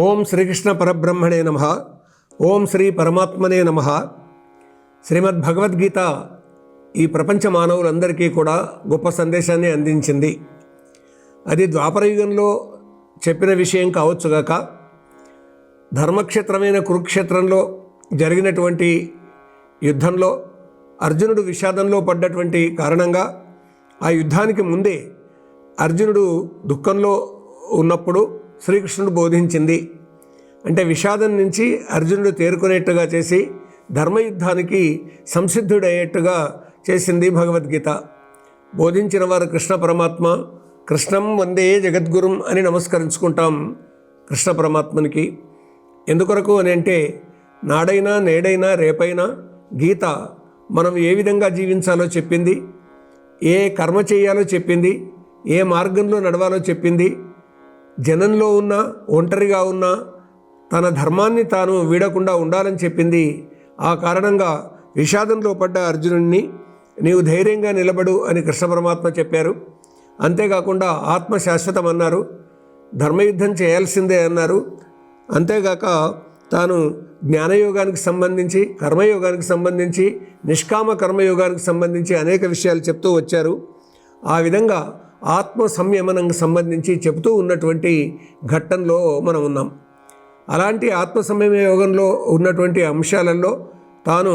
ఓం శ్రీకృష్ణ పరబ్రహ్మణే నమః. ఓం శ్రీ పరమాత్మనే నమః. శ్రీమద్భగవద్గీత ఈ ప్రపంచ మానవులందరికీ కూడా గొప్ప సందేశాన్ని అందించింది. అది ద్వాపరయుగంలో చెప్పిన విషయం కావచ్చుగాక, ధర్మక్షేత్రమైన కురుక్షేత్రంలో జరిగినటువంటి యుద్ధంలో అర్జునుడు విషాదంలో పడ్డటువంటి కారణంగా ఆ యుద్ధానికి ముందే అర్జునుడు దుఃఖంలో ఉన్నప్పుడు శ్రీకృష్ణుడు బోధించింది. అంటే విషాదం నుంచి అర్జునుడు తేరుకునేట్టుగా చేసి ధర్మయుద్ధానికి సంసిద్ధుడయ్యేట్టుగా చేసింది భగవద్గీత. బోధించిన వారు కృష్ణ పరమాత్మ. కృష్ణం వందే జగద్గురుం అని నమస్కరించుకుంటాం కృష్ణ పరమాత్మనికి. ఎందుకొరకు అని అంటే నాడైనా నేడైనా రేపైనా గీత మనం ఏ విధంగా జీవించాలో చెప్పింది, ఏ కర్మ చేయాలో చెప్పింది, ఏ మార్గంలో నడవాలో చెప్పింది. జనంలో ఉన్నా ఒంటరిగా ఉన్నా తన ధర్మాన్ని తాను వీడకుండా ఉండాలని చెప్పింది. ఆ కారణంగా విషాదంలో పడ్డ అర్జునుడిని నీవు ధైర్యంగా నిలబడు అని కృష్ణ పరమాత్మ చెప్పారు. అంతేకాకుండా ఆత్మ శాశ్వతం అన్నారు, ధర్మయుద్ధం చేయాల్సిందే అన్నారు. అంతేగాక తాను జ్ఞానయోగానికి సంబంధించి, కర్మయోగానికి సంబంధించి, నిష్కామ కర్మయోగానికి సంబంధించి అనేక విషయాలు చెప్తూ వచ్చారు. ఆ విధంగా ఆత్మ సంయమనంకి సంబంధించి చెబుతూ ఉన్నటువంటి ఘట్టంలో మనం ఉన్నాం. అలాంటి ఆత్మ సంయమ యోగంలో ఉన్నటువంటి అంశాలలో తాను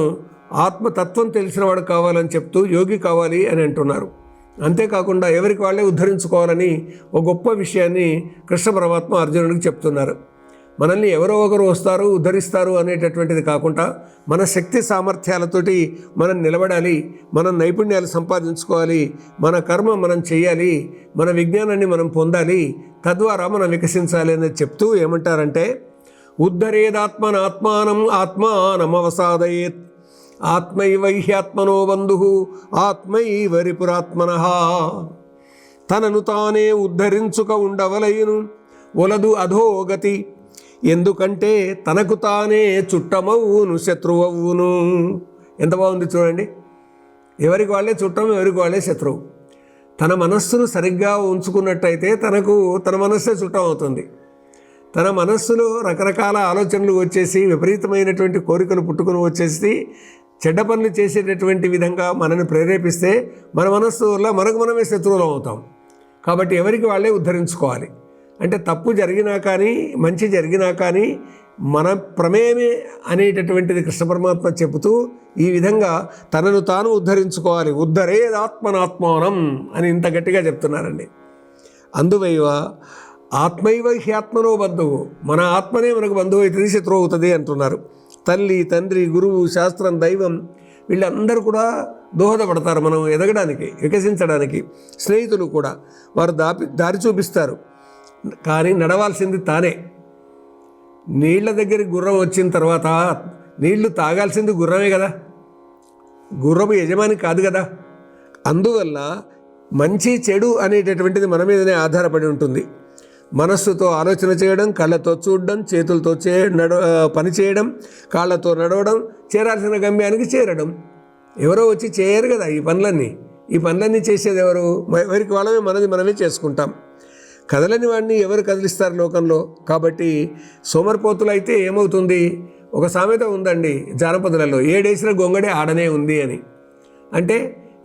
ఆత్మతత్వం తెలిసినవాడు కావాలని చెప్తూ యోగి కావాలి అని అంటున్నారు. అంతేకాకుండా ఎవరికి వాళ్ళే ఉద్ధరించుకోవాలని ఒక గొప్ప విషయాన్ని కృష్ణ పరమాత్మ అర్జునుడికి చెప్తున్నారు. మనల్ని ఎవరో ఒకరు వస్తారు ఉద్ధరిస్తారు అనేటటువంటిది కాకుండా మన శక్తి సామర్థ్యాలతోటి మనం నిలబడాలి, మన నైపుణ్యాలు సంపాదించుకోవాలి, మన కర్మ మనం చేయాలి, మన విజ్ఞానాన్ని మనం పొందాలి, తద్వారా మనం వికసించాలి అనేది చెప్తూ ఏమంటారంటే ఉద్ధరేదాత్మనాత్మానం ఆత్మానమవసాదయేత్ ఆత్మైవైహ్యాత్మనో బంధు ఆత్మైవ రిపురాత్మనః. తనను తానే ఉద్ధరించుక ఉండవలయును ఒలదు అధోగతి, ఎందుకంటే తనకు తానే చుట్టమవును శత్రువవును. ఎంత బాగుంది చూడండి. ఎవరికి వాళ్ళే చుట్టం, ఎవరికి వాళ్ళే శత్రువు. తన మనస్సును సరిగ్గా ఉంచుకున్నట్టయితే తన మనస్సే చుట్టం అవుతుంది. తన మనస్సులో రకరకాల ఆలోచనలు వచ్చేసి విపరీతమైనటువంటి కోరికలు పుట్టుకుని వచ్చేసి చెడ్డ పనులు చేసేటటువంటి విధంగా మనల్ని ప్రేరేపిస్తే మన మనస్సు వల్ల మనకు మనమే శత్రువులు అవుతాం. కాబట్టి ఎవరికి వాళ్ళే ఉద్ధరించుకోవాలి. అంటే తప్పు జరిగినా కానీ మంచి జరిగినా కానీ మన ప్రమేయమే అనేటటువంటిది కృష్ణ పరమాత్మ చెబుతూ ఈ విధంగా తనను తాను ఉద్ధరించుకోవాలి. ఉద్ధరేదాత్మనాత్మానం అని ఇంత గట్టిగా చెప్తున్నారండి. అందువైవ ఆత్మైవ హ్యాత్మనో బంధువు, మన ఆత్మనే మనకు బంధువు అవుతుంది, శత్రువు అవుతుంది అంటున్నారు. తల్లి, తండ్రి, గురువు, శాస్త్రం, దైవం వీళ్ళందరూ కూడా దోహదపడతారు మనం ఎదగడానికి, వికసించడానికి. స్నేహితులు కూడా వారు దారి చూపిస్తారు. కానీ నడవాల్సింది తానే. నీళ్ల దగ్గరికి గుర్రం వచ్చిన తర్వాత నీళ్లు తాగాల్సింది గుర్రమే కదా, గుర్రపు యజమాని కాదు కదా. అందువల్ల మంచి చెడు అనేటటువంటిది మన మీదనే ఆధారపడి ఉంటుంది. మనస్సుతో ఆలోచన చేయడం, కళ్ళతో చూడడం, చేతులతో పని చేయడం, కాళ్ళతో నడవడం, చేరాల్సిన గమ్యానికి చేరడం. ఎవరో వచ్చి చేయరు కదా ఈ పనులన్నీ చేసేది ఎవరు? ఎవరికి వాళ్ళమే మనమే చేసుకుంటాం. కదలని వాడిని ఎవరు కదిలిస్తారు లోకంలో? కాబట్టి సోమరిపోతులు అయితే ఏమవుతుంది? ఒక సామెత ఉందండి జానపదులలో, ఏడేసిన గొంగడి ఆడనే ఉంది అని. అంటే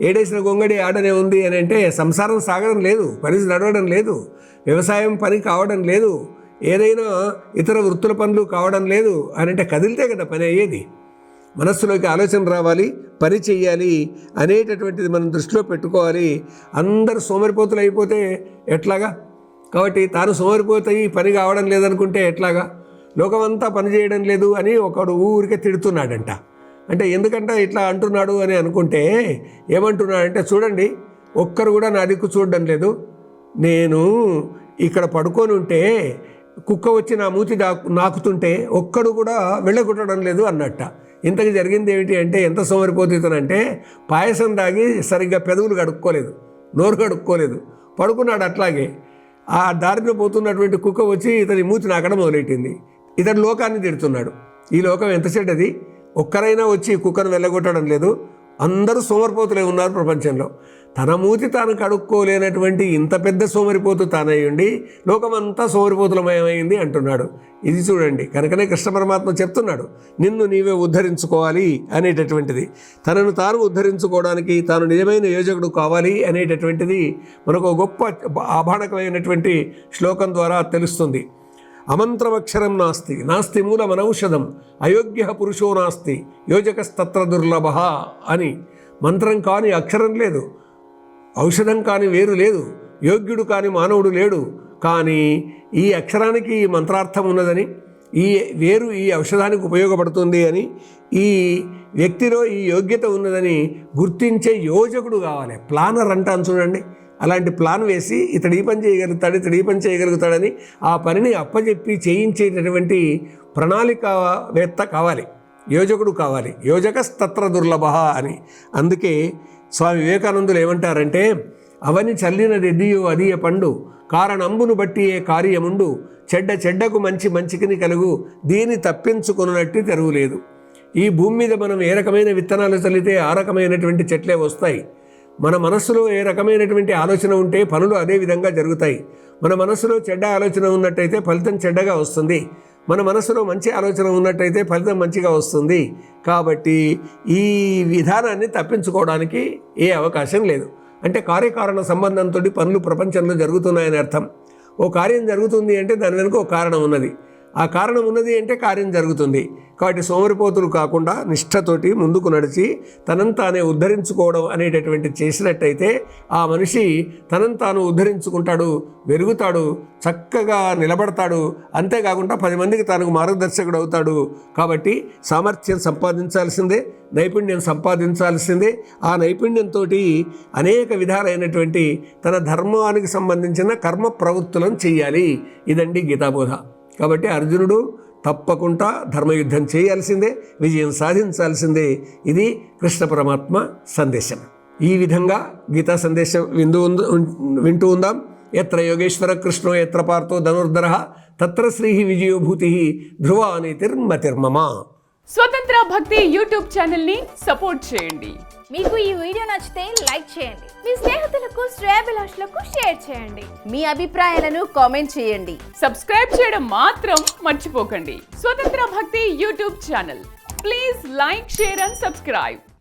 ఏడేసిన గొంగడి ఆడనే ఉంది అని అంటే సంసారం సాగడం లేదు, పని నడవడం లేదు, వ్యవసాయం పని కావడం లేదు, ఏదైనా ఇతర వృత్తుల పనులు కావడం లేదు అని అంటే కదిలితే కదా పని అయ్యేది. మనస్సులోకి ఆలోచన రావాలి, పని చెయ్యాలి అనేటటువంటిది మనం దృష్టిలో పెట్టుకోవాలి. అందరూ సోమరిపోతులు అయిపోతే ఎట్లాగా? కాబట్టి తాను సోమరిపోతాయి పని కావడం లేదనుకుంటే ఎట్లాగా? లోకమంతా పని చేయడం లేదు అని ఒకడు ఊరికే తిడుతున్నాడంట. అంటే ఎందుకంటే ఇట్లా అంటున్నాడు అని అనుకుంటే ఏమంటున్నాడంటే, చూడండి ఒక్కరు కూడా నా దిక్కు చూడడం లేదు, నేను ఇక్కడ పడుకొని ఉంటే కుక్క వచ్చి నా మూతి నాకుతుంటే ఒక్కడు కూడా వెళ్ళగొట్టడం లేదు అన్నట్ట. ఇంతకు జరిగింది ఏమిటి అంటే ఎంత సోమరిపోతుందంటే పాయసం తాగి సరిగ్గా పెదవులు కడుక్కోలేదు, నోరు కడుక్కోలేదు, పడుకున్నాడు. అట్లాగే ఆ దారిలో పోతున్నటువంటి కుక్క వచ్చి ఇతని మూతి నాకడం మొదలెట్టింది. ఇతని లోకాన్ని తిడుతున్నాడు. ఈ లోకం ఎంత చెడ్డది, ఒక్కరైనా వచ్చి కుక్కను వెళ్ళగొట్టడం లేదు. అందరూ సోమరిపోతులే ఉన్నారు ప్రపంచంలో. తన మూతి తాను కడుక్కోలేనటువంటి ఇంత పెద్ద సోమరిపోతు తానయ్యుండి లోకమంతా సోమరిపోతులమయమైంది అంటున్నాడు. ఇది చూడండి, కనుకనే కృష్ణ పరమాత్మ చెప్తున్నాడు, నిన్ను నీవే ఉద్ధరించుకోవాలి అనేటటువంటిది. తనను తాను ఉద్ధరించుకోవడానికి తాను నిజమైన యోజకుడు కావాలి అనేటటువంటిది మనకు గొప్ప ఆభాణకమైనటువంటి శ్లోకం ద్వారా తెలుస్తుంది. అమంత్రమక్షరం నాస్తి నాస్తి మూలమనౌషధం అయోగ్య పురుషో నాస్తి యోజకస్తత్ర దుర్లభ అని. మంత్రం కాని అక్షరం లేదు, ఔషధం కాని వేరు లేదు, యోగ్యుడు కాని మానవుడు లేడు. కానీ ఈ అక్షరానికి ఈ మంత్రార్థం ఉన్నదని, ఈ వేరు ఈ ఔషధానికి ఉపయోగపడుతుంది అని, ఈ వ్యక్తిలో ఈ యోగ్యత ఉన్నదని గుర్తించే యోజకుడు కావాలి. ప్లానర్ అంటాను చూడండి, అలాంటి ప్లాన్ వేసి ఇతడు ఈ పని చేయగలుగుతాడు, ఇతడు ఈ పని చేయగలుగుతాడని ఆ పనిని అప్పచెప్పి చేయించేటటువంటి ప్రణాళికావేత్త కావాలి, యోజకుడు కావాలి. యోజకస్తత్ర దుర్లభ అని. అందుకే స్వామి వివేకానందులు ఏమంటారంటే, అవని చల్లినదెద్దియో అదియ పండు కారణంబును బట్టి ఏ కార్యముండు చెడ్డ చెడ్డకు మంచి మంచికిని కలుగు దీని తప్పించుకున్నట్టు తెరువులేదు. ఈ భూమి మీద మనం ఏ రకమైన విత్తనాలు చల్లితే ఆ రకమైనటువంటి చెట్లే వస్తాయి. మన మనస్సులో ఏ రకమైనటువంటి ఆలోచన ఉంటే పనులు అదే విధంగా జరుగుతాయి. మన మనస్సులో చెడ్డ ఆలోచన ఉన్నట్టయితే ఫలితం చెడ్డగా వస్తుంది. మన మనసులో మంచి ఆలోచన ఉన్నట్టయితే ఫలితం మంచిగా వస్తుంది. కాబట్టి ఈ విధానాన్ని తప్పించుకోవడానికి ఏ అవకాశం లేదు. అంటే కార్యకారణ సంబంధంతో పనులు ప్రపంచంలో జరుగుతున్నాయని అర్థం. ఓ కార్యం జరుగుతుంది అంటే దాని వెనుక ఒక కారణం ఉన్నది, ఆ కారణం ఉన్నది అంటే కార్యం జరుగుతుంది. కాబట్టి సోమరిపోతులు కాకుండా నిష్ఠతోటి ముందుకు నడిచి తనను తానే ఉద్ధరించుకోవడం అనేటటువంటి చేసినట్టయితే ఆ మనిషి తనను తాను ఉద్ధరించుకుంటాడు, వెలుగుతాడు, చక్కగా నిలబడతాడు. అంతేకాకుండా 10 మందికి తనకు మార్గదర్శకుడు అవుతాడు. కాబట్టి సామర్థ్యం సంపాదించాల్సిందే, నైపుణ్యం సంపాదించాల్సిందే. ఆ నైపుణ్యంతో అనేక విధాలైనటువంటి తన ధర్మానికి సంబంధించిన కర్మ ప్రవృత్తులను చెయ్యాలి. ఇదండి గీతాబోధ. కాబట్టి అర్జునుడు తప్పకుండా ధర్మయుద్ధం చేయాల్సిందే, విజయం సాధించాల్సిందే. ఇది కృష్ణ పరమాత్మ సందేశం. ఈ విధంగా గీతా సందేశం వింటూ ఉందాం. ఎత్ర యోగేశ్వర కృష్ణో ఎత్ర పార్థో ధనుర్ధర తత్ర శ్రీ విజయోభూతి ధ్రువా నీతిర్మతిర్మమ. స్వతంత్ర భక్తి యూట్యూబ్ ఛానల్ ని సపోర్ట్ చేయండి. మీకు ఈ వీడియో నచ్చితే లైక్ చేయండి, మీ స్నేహితులకు శ్రేయాభిలాషులకు షేర్ చేయండి, మీ అభిప్రాయాలను కామెంట్ చేయండి. సబ్స్క్రైబ్ చేయడం మాత్రం మర్చిపోకండి. స్వతంత్ర భక్తి YouTube channel. Please like, share and subscribe.